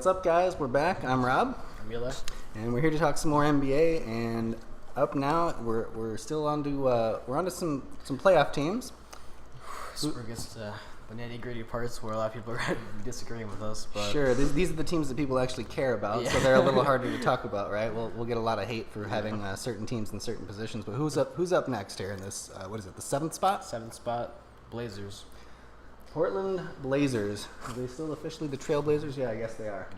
What's up, guys? We're back. I'm Rob, I'm Eli. and we're here to talk some more NBA. And up now, we're still on to we're on to some playoff teams. So we're against the nitty-gritty parts where a lot of people are disagreeing with us. But Sure, these are the teams that people actually care about, so they're a little harder to talk about, right? We'll get a lot of hate for having certain teams in certain positions. But who's up next here in this? What is it? The seventh spot? Seventh spot, Blazers. Portland Blazers. Are they still officially the Trailblazers? Yeah, I guess they are.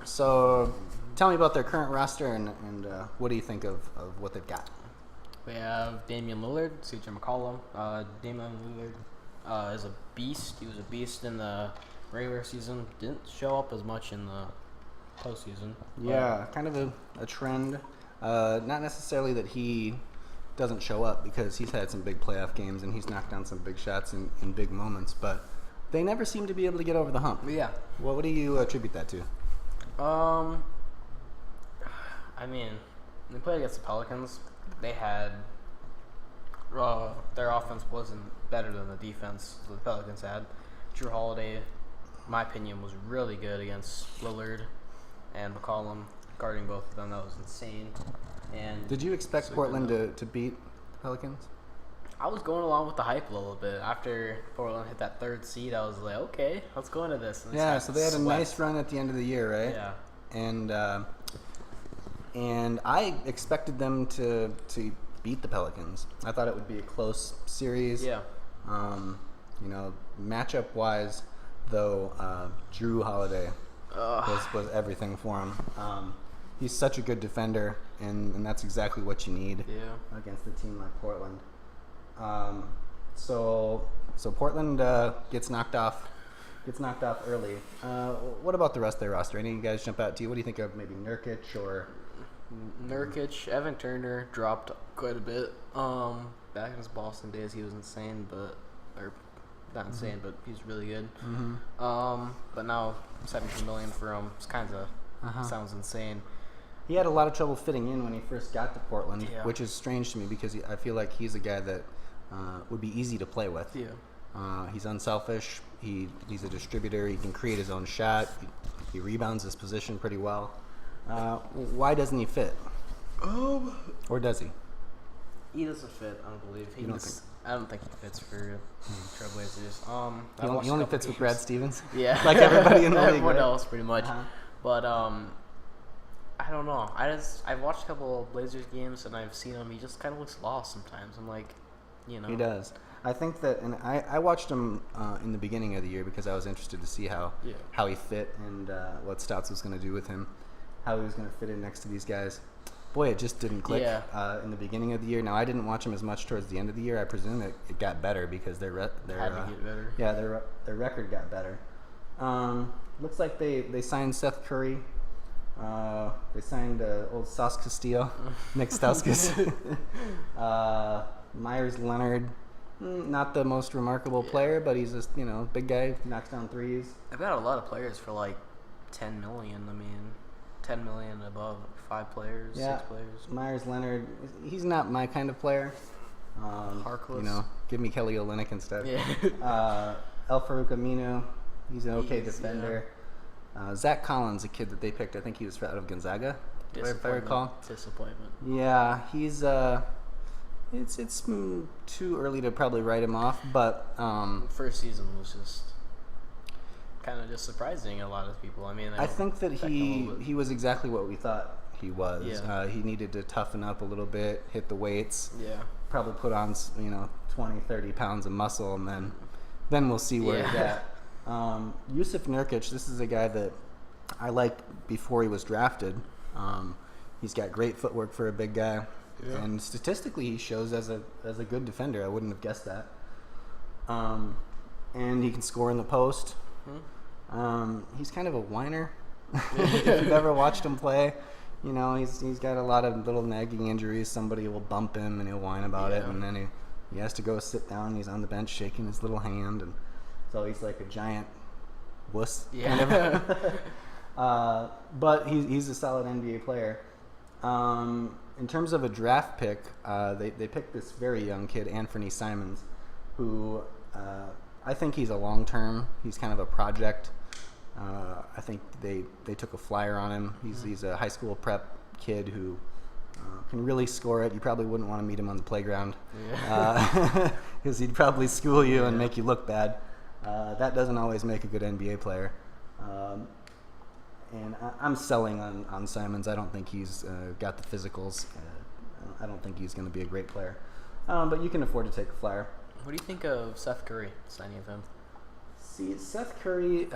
So tell me about their current roster and what do you think of what they've got? We have Damian Lillard, CJ McCollum. Damian Lillard is a beast. He was a beast in the regular season. Didn't show up as much in the postseason. Yeah, kind of a trend. Not necessarily that he doesn't show up, because he's had some big playoff games and he's knocked down some big shots in big moments, but they never seem to be able to get over the hump. Yeah. What do you attribute that to? I mean, they played against the Pelicans. They had their offense wasn't better than the defense the Pelicans had. Drew Holiday, in my opinion, was really good against Lillard and McCollum, guarding both of them. That was insane. And did you expect Portland to beat Pelicans? I was going along with the hype a little bit. After Portland hit that third seed, I was like, okay, let's go into this. Yeah, so they had a nice run at the end of the year, right? Yeah. And I expected them to beat the Pelicans. I thought it would be a close series. Yeah. Matchup wise, though, Drew Holiday was everything for him. He's such a good defender, and that's exactly what you need against a team like Portland. So Portland gets knocked off early. What about the rest of their roster? Any of you guys jump out to you? What do you think of maybe Nurkic or Nurkic? Evan Turner dropped quite a bit. Back in his Boston days, he was insane, but he's really good. Mm-hmm. But now $17 million for him sounds insane. He had a lot of trouble fitting in when he first got to Portland, Yeah. which is strange to me because I feel like he's a guy that would be easy to play with. Yeah. He's unselfish. He's a distributor. He can create his own shot. He rebounds his position pretty well. Why doesn't he fit? Or does he? He doesn't fit, I don't believe. I don't think he fits for Trailblazers. He only fits with Brad Stevens? Yeah. Like everybody in the league, Everyone right? else, pretty much. Uh-huh. But, I don't know. I've watched a couple of Blazers games, and I've seen him. He just kind of looks lost sometimes. I'm like, He does. I think that, and I watched him in the beginning of the year because I was interested to see how he fit and what Stotts was going to do with him, how he was going to fit in next to these guys. Boy, it just didn't click in the beginning of the year. Now, I didn't watch him as much towards the end of the year. I presume it got better because their had to get better. Yeah, their record got better. Looks like they signed Seth Curry. They signed old Sauce Castillo, Nick Stauskas. Myers Leonard, not the most remarkable player, but he's just big guy, knocks down threes. I've got a lot of players for like $10 million. I mean, $10 million above 5 players, 6 players. Myers Leonard, he's not my kind of player. Harkless. Give me Kelly Olynyk instead. Yeah. El Farouk Aminu, he's an okay defender. Zach Collins, a kid that they picked, I think he was out of Gonzaga, if I recall. Disappointment. Yeah, he's it's too early to probably write him off, but first season was just kind of just surprising a lot of people. I mean, I think that he was exactly what we thought he was. Yeah. He needed to toughen up a little bit, hit the weights. Yeah. Probably put on 20, 30 pounds of muscle, and then we'll see where he's at. Yusuf Nurkic, this is a guy that I liked before he was drafted. He's got great footwork for a big guy, and statistically he shows as a good defender. I wouldn't have guessed that. And he can score in the post. He's kind of a whiner. If you've ever watched him play, he's got a lot of little nagging injuries. Somebody will bump him and he'll whine about it, and then he has to go sit down. He's on the bench shaking his little hand, and so he's like a giant wuss, kind of. But he's a solid NBA player. In terms of a draft pick, they picked this very young kid, Anthony Simons, who I think he's a long-term. He's kind of a project. I think they took a flyer on him. He's a high school prep kid who can really score it. You probably wouldn't want to meet him on the playground because he'd probably school you and make you look bad. That doesn't always make a good NBA player. And I'm selling on Simons. I don't think he's got the physicals. I don't think he's going to be a great player. But you can afford to take a flyer. What do you think of Seth Curry, signing of him? See, Seth Curry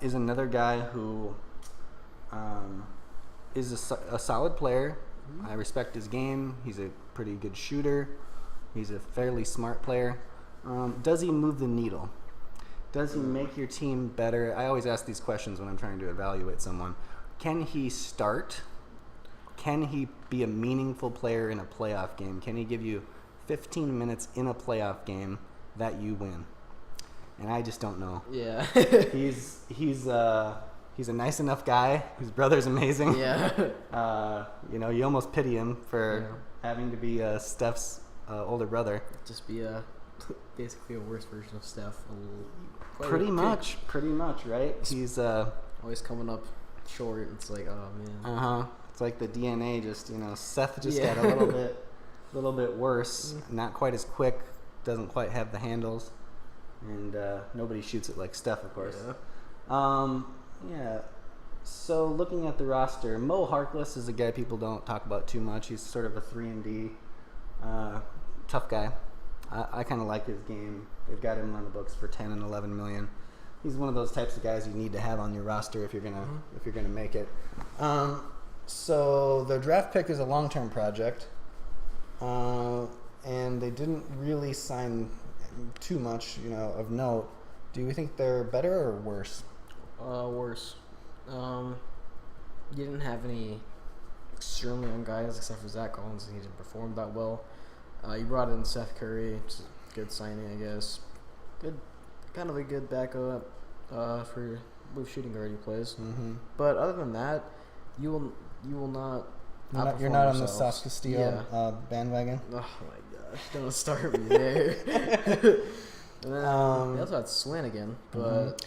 is another guy who is a solid player. Mm-hmm. I respect his game. He's a pretty good shooter. He's a fairly smart player. Does he move the needle? Does he make your team better? I always ask these questions when I'm trying to evaluate someone. Can he start? Can he be a meaningful player in a playoff game? Can he give you 15 minutes in a playoff game that you win? And I just don't know. Yeah. He's a nice enough guy. His brother's amazing. Yeah. You almost pity him for having to be Steph's older brother. Just be basically a worse version of Steph. Pretty much, right? He's always coming up short. It's like, oh man. It's like the DNA just, Seth just got a little bit worse. Not quite as quick. Doesn't quite have the handles, and nobody shoots it like Steph, of course. So looking at the roster, Mo Harkless is a guy people don't talk about too much. He's sort of a 3-and-D tough guy. I kind of like his game. They've got him on the books for 10 and 11 million. He's one of those types of guys you need to have on your roster if you're gonna make it. So the draft pick is a long-term project, and they didn't really sign too much, of note. Do you think they're better or worse? Worse. You didn't have any extremely young guys except for Zach Collins, and he didn't perform that well. You brought in Seth Curry, which is a good signing, I guess. Kind of a good backup for with shooting guard he plays. Mm-hmm. But other than that, you will not. You're not on the Sauce Castillo bandwagon. Oh my gosh! Don't start me there. They also had Swanigan, but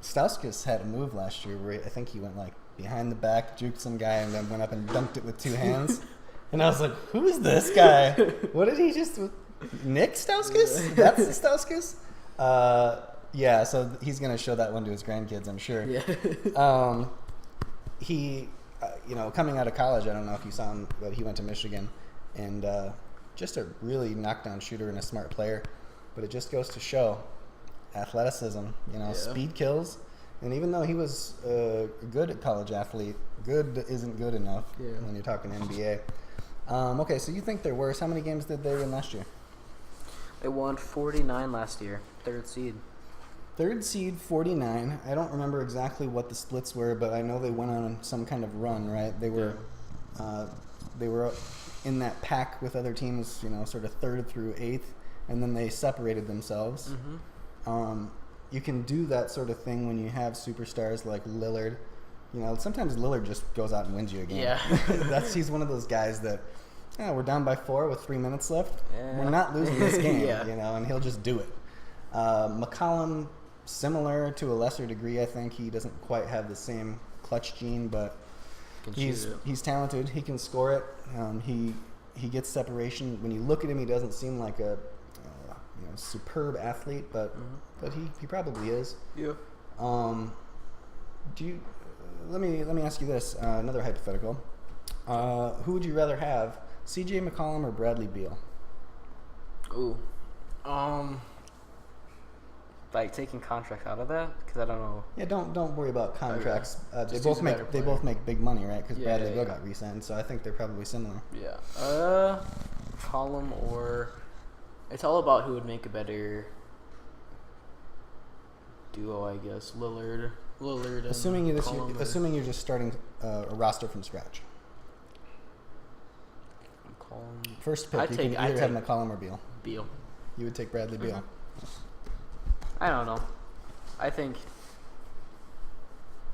Stauskas had a move last year where I think he went like behind the back, juked some guy, and then went up and dunked it with two hands. And I was like, who is this guy? What did he just... Nick Stauskas? That's Stauskas? So he's going to show that one to his grandkids, I'm sure. Yeah. He, coming out of college, I don't know if you saw him, but he went to Michigan. And just a really knockdown shooter and a smart player. But it just goes to show athleticism, speed kills. And even though he was a good college athlete, good isn't good enough when you're talking NBA. Okay, so you think they're worse. How many games did they win last year? They won 49 last year. Third seed, 49. I don't remember exactly what the splits were, but I know they went on some kind of run, right? They were in that pack with other teams, sort of 3rd through 8th, and then they separated themselves. Mm-hmm. You can do that sort of thing when you have superstars like Lillard. Sometimes Lillard just goes out and wins you a game. Yeah. He's one of those guys that, we're down by 4 with 3 minutes left. Yeah. We're not losing this game, and he'll just do it. McCollum, similar to a lesser degree, I think. He doesn't quite have the same clutch gene, but he's talented. He can score it. He gets separation. When you look at him, he doesn't seem like a superb athlete, but he probably is. Yeah. Let me ask you this, another hypothetical. Who would you rather have, C.J. McCollum or Bradley Beal? Ooh. Like taking contracts out of that, because I don't know. Yeah, don't worry about contracts. They both make big money, right? Because Bradley Beal got re-signed, so I think they're probably similar. Yeah. McCollum or it's all about who would make a better duo, I guess. Lillard. And assuming you're just starting a roster from scratch. McCollum. First pick, you can either have McCollum or Beal. Beal. You would take Bradley Beal. I don't know. I think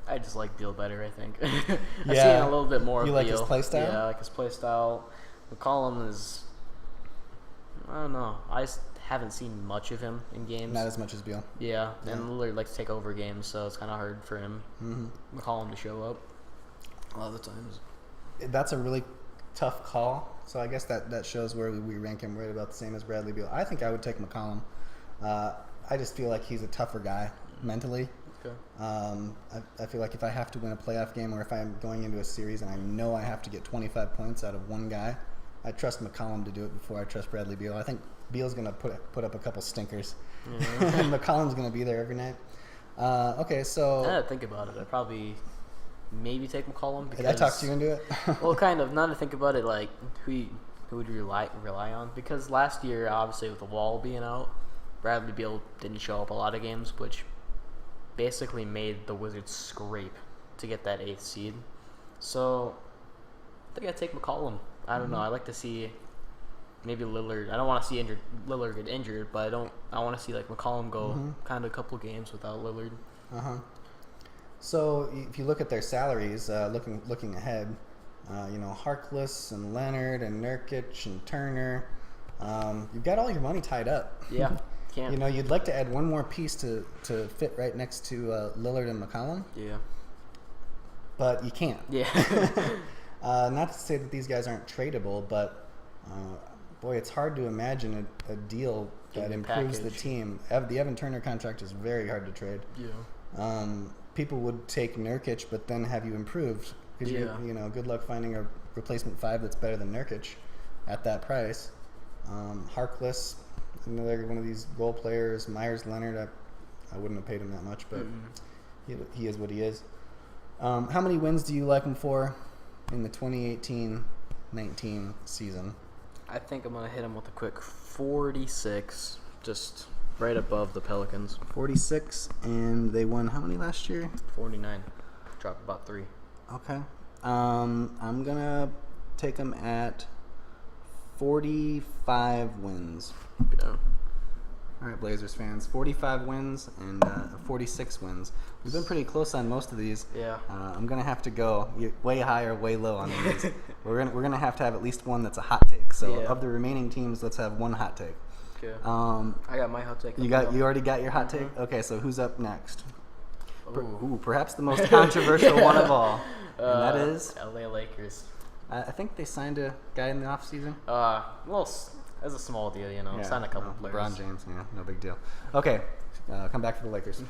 I just like Beal better, I think. I've seen a little bit more of Beal. You like his play style? Yeah, I like his play style. McCollum is... I don't know. I haven't seen much of him in games. Not as much as Beal. Yeah, and Lillard likes to take over games, so it's kind of hard for him, McCollum, to show up a lot of the times. That's a really tough call. So I guess that shows where we rank him right about the same as Bradley Beal. I think I would take McCollum. I just feel like he's a tougher guy mentally. Okay. I feel like if I have to win a playoff game or if I'm going into a series and I know I have to get 25 points out of one guy, I trust McCollum to do it before I trust Bradley Beal. I think Beal's going to put up a couple stinkers. And McCollum's going to be there every night. Okay, so... Now that I think about it, I'd probably maybe take McCollum. Because, did I talk you into it? Well, kind of. Now to think about it, like, who would you rely on? Because last year, obviously, with the Wall being out, Bradley Beal didn't show up a lot of games, which basically made the Wizards scrape to get that 8th seed. So I think I'd take McCollum. I don't know. I like to see maybe Lillard. I don't want to see Lillard get injured, but I want to see like McCollum go kind of a couple games without Lillard. So if you look at their salaries, looking ahead, Harkless and Leonard and Nurkic and Turner, you've got all your money tied up. Yeah. Can't. You'd like to add one more piece to fit right next to Lillard and McCollum. Yeah. But you can't. Yeah. Not to say that these guys aren't tradable, but boy, it's hard to imagine a deal that improves the team. The Evan Turner contract is very hard to trade. Yeah. People would take Nurkic, but then have you improved? Because good luck finding a replacement 5 that's better than Nurkic at that price. Harkless, another one of these role players. Myers Leonard, I wouldn't have paid him that much, but he is what he is. How many wins do you like him for in the 2018-19 season? I think I'm going to hit him with a quick 46, just right above the Pelicans. 46, and they won how many last year? 49. Dropped about 3. Okay. I'm going to take them at 45 wins. Yeah. All right, Blazers fans. 45 wins and 46 wins. We've been pretty close on most of these. Yeah. I'm gonna have to go way high or way low on these. we're gonna have to have at least one that's a hot take. So of the remaining teams, let's have one hot take. Okay. I got my hot take. You already got your hot take? Okay, so who's up next? Perhaps the most controversial one of all, and that is LA Lakers. I think they signed a guy in the offseason. Well, as a small deal, sign a couple players. LeBron James, no big deal. Okay, come back for the Lakers.